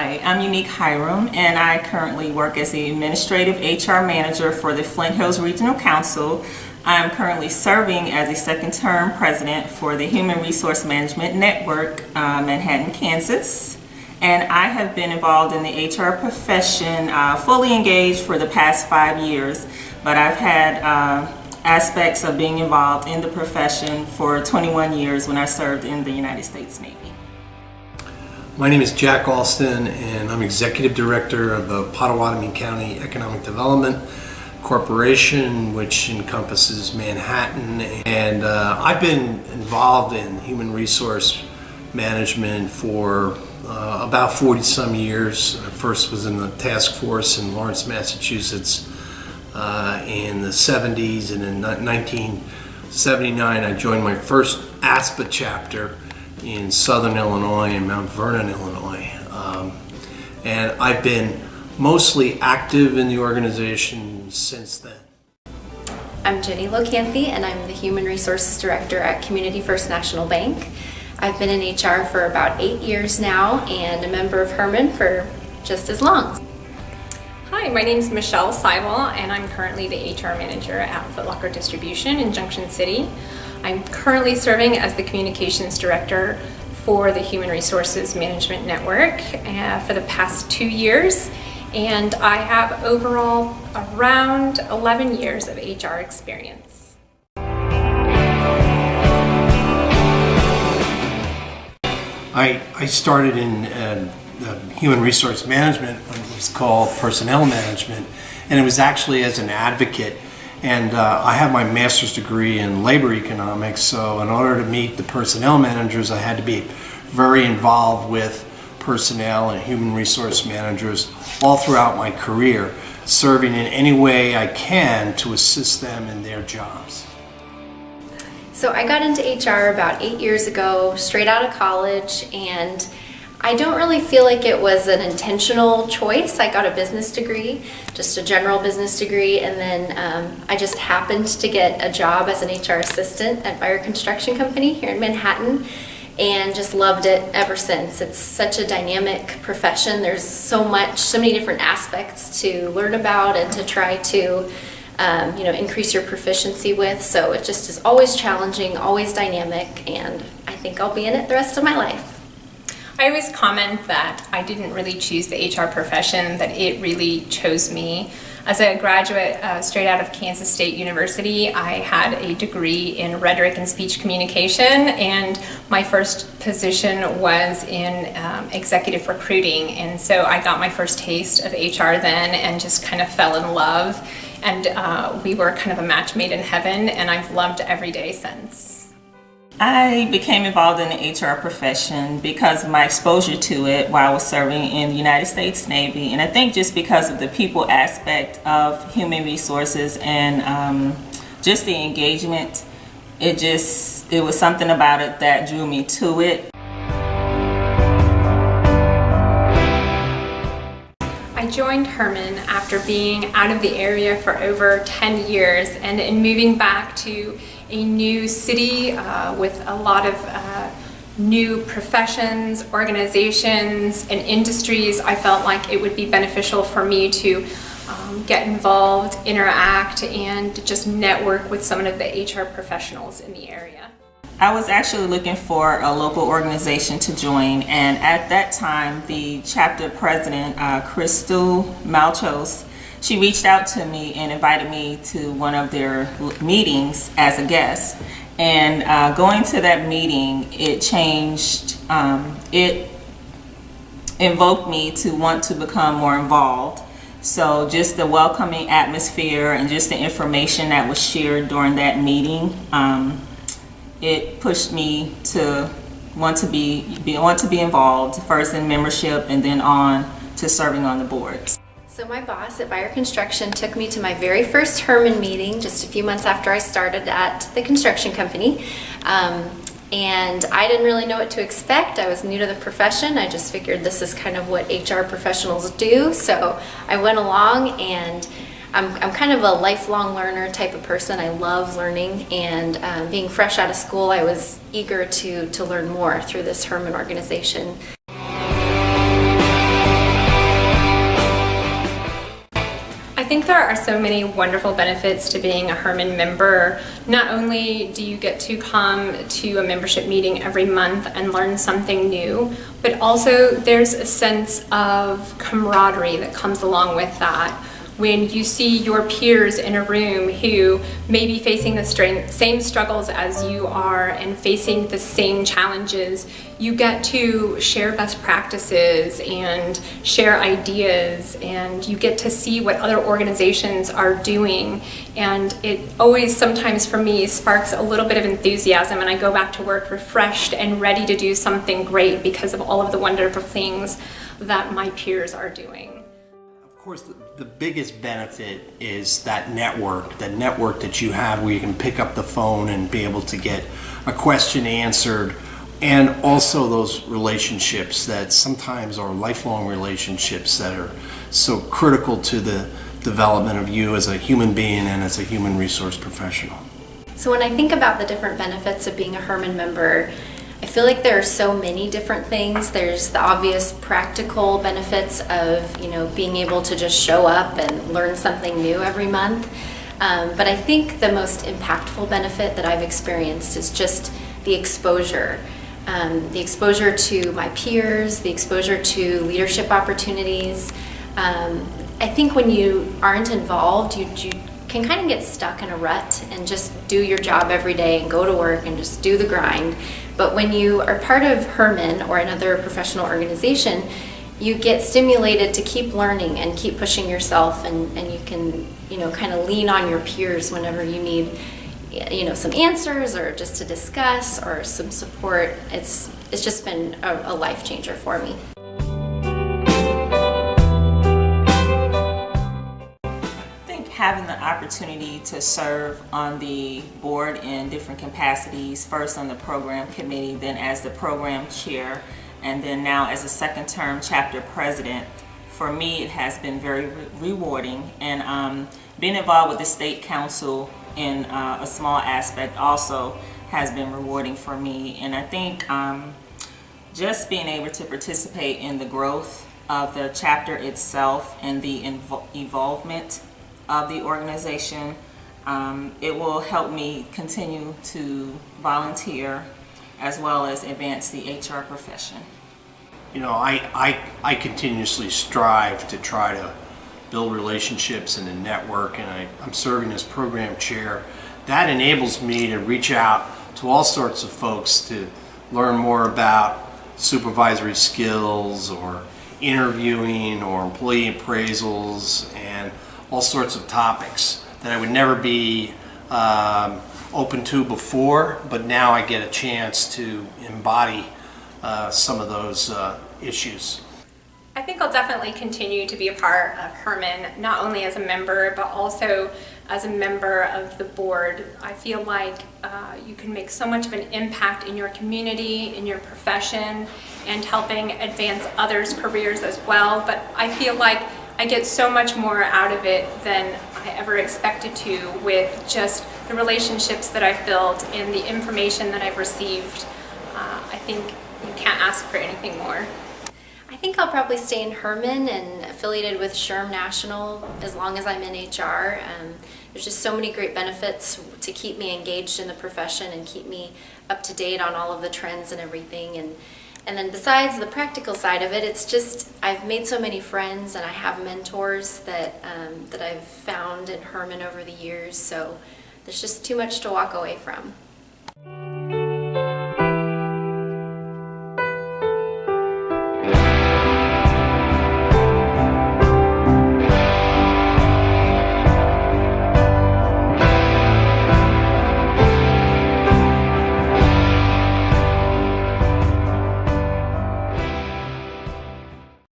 Hi, I'm Unique Hiram, and I currently work as the Administrative HR Manager for the Flint Hills Regional Council. I'm currently serving as a second-term president for the Human Resource Management Network, Manhattan, Kansas. And I have been involved in the HR profession, fully engaged for the past 5 years, but I've had aspects of being involved in the profession for 21 years when I served in the United States Navy. My name is Jack Alston, and I'm Executive Director of the Pottawatomie County Economic Development Corporation, which encompasses Manhattan. And I've been involved in human resource management for about 40-some years. I first was in the task force in Lawrence, Massachusetts in the 70s, and in 1979 I joined my first ASPA chapter in Southern Illinois and Mount Vernon, Illinois. And I've been mostly active in the organization since then. I'm Jenny Locanthe, and I'm the Human Resources Director at Community First National Bank. I've been in HR for about 8 years now and a member of HRMN for just as long. Hi, my name is Michelle Seibel, and I'm currently the HR Manager at Foot Locker Distribution in Junction City. I'm currently serving as the Communications Director for the Human Resources Management Network for the past 2 years, and I have overall around 11 years of HR experience. I started in human resource management when it was called personnel management, and it was actually as an advocate. And I have my master's degree in labor economics, so in order to meet the personnel managers, I had to be very involved with personnel and human resource managers all throughout my career, serving in any way I can to assist them in their jobs. So I got into HR about 8 years ago, straight out of college, and I don't really feel like it was an intentional choice. I got a business degree, just a general business degree, and then I just happened to get a job as an HR assistant at Buyer Construction Company here in Manhattan, and just loved it ever since. It's such a dynamic profession. There's so many different aspects to learn about and to try to increase your proficiency with. So it just is always challenging, always dynamic, and I think I'll be in it the rest of my life. I always comment that I didn't really choose the HR profession, that it really chose me. As a graduate straight out of Kansas State University, I had a degree in rhetoric and speech communication, and my first position was in executive recruiting. And so I got my first taste of HR then and just kind of fell in love. And we were kind of a match made in heaven, and I've loved every day since. I became involved in the HR profession because of my exposure to it while I was serving in the United States Navy, and I think just because of the people aspect of human resources and just the engagement, it was something about it that drew me to it. I joined HRMN after being out of the area for over 10 years, and in moving back to a new city with a lot of new professions, organizations, and industries, I felt like it would be beneficial for me to get involved, interact, and just network with some of the HR professionals in the area. I was actually looking for a local organization to join, and at that time the chapter president, Crystal Malchos, she reached out to me and invited me to one of their meetings as a guest. And going to that meeting, it changed, it invoked me to want to become more involved. So just the welcoming atmosphere and just the information that was shared during that meeting, it pushed me to want to be involved, first in membership and then on to serving on the boards. So my boss at Buyer Construction took me to my very first HRMN meeting just a few months after I started at the construction company. And I didn't really know what to expect. I was new to the profession. I just figured this is kind of what HR professionals do. So I went along, and I'm kind of a lifelong learner type of person. I love learning, and being fresh out of school, I was eager to learn more through this HRMN organization. think there are so many wonderful benefits to being a HRMN member. Not only do you get to come to a membership meeting every month and learn something new, but also there's a sense of camaraderie that comes along with that. When you see your peers in a room who may be facing the same struggles as you are and facing the same challenges, you get to share best practices and share ideas, and you get to see what other organizations are doing. And it always, sometimes for me, sparks a little bit of enthusiasm, and I go back to work refreshed and ready to do something great because of all of the wonderful things that my peers are doing. Of course, the biggest benefit is that network that you have where you can pick up the phone and be able to get a question answered, and also those relationships that sometimes are lifelong relationships that are so critical to the development of you as a human being and as a human resource professional. So when I think about the different benefits of being a HRMN member, I feel like there are so many different things. There's the obvious practical benefits of, being able to just show up and learn something new every month. But I think the most impactful benefit that I've experienced is just the exposure. The exposure to my peers, the exposure to leadership opportunities. I think when you aren't involved, you can kind of get stuck in a rut and just do your job every day and go to work and just do the grind. But when you are part of HRMN or another professional organization, you get stimulated to keep learning and keep pushing yourself, and you can, kind of lean on your peers whenever you need, some answers or just to discuss or some support. It's just been a life changer for me. Having the opportunity to serve on the board in different capacities, first on the program committee, then as the program chair, and then now as a second term chapter president, for me it has been very rewarding. And being involved with the state council in a small aspect also has been rewarding for me. And I think just being able to participate in the growth of the chapter itself and the involvement of the organization, it will help me continue to volunteer as well as advance the HR profession. I continuously strive to try to build relationships and a network, and I'm serving as program chair. That enables me to reach out to all sorts of folks to learn more about supervisory skills or interviewing or employee appraisals and all sorts of topics that I would never be open to before, but now I get a chance to embody some of those issues. I think I'll definitely continue to be a part of HRMN, not only as a member, but also as a member of the board. I feel like you can make so much of an impact in your community, in your profession, and helping advance others' careers as well. But I feel like I get so much more out of it than I ever expected to, with just the relationships that I've built and the information that I've received. I think you can't ask for anything more. I think I'll probably stay in HRMN and affiliated with SHRM National as long as I'm in HR. There's just so many great benefits to keep me engaged in the profession and keep me up to date on all of the trends and everything. And then besides the practical side of it, it's just I've made so many friends and I have mentors that I've found in HRMN over the years. So there's just too much to walk away from.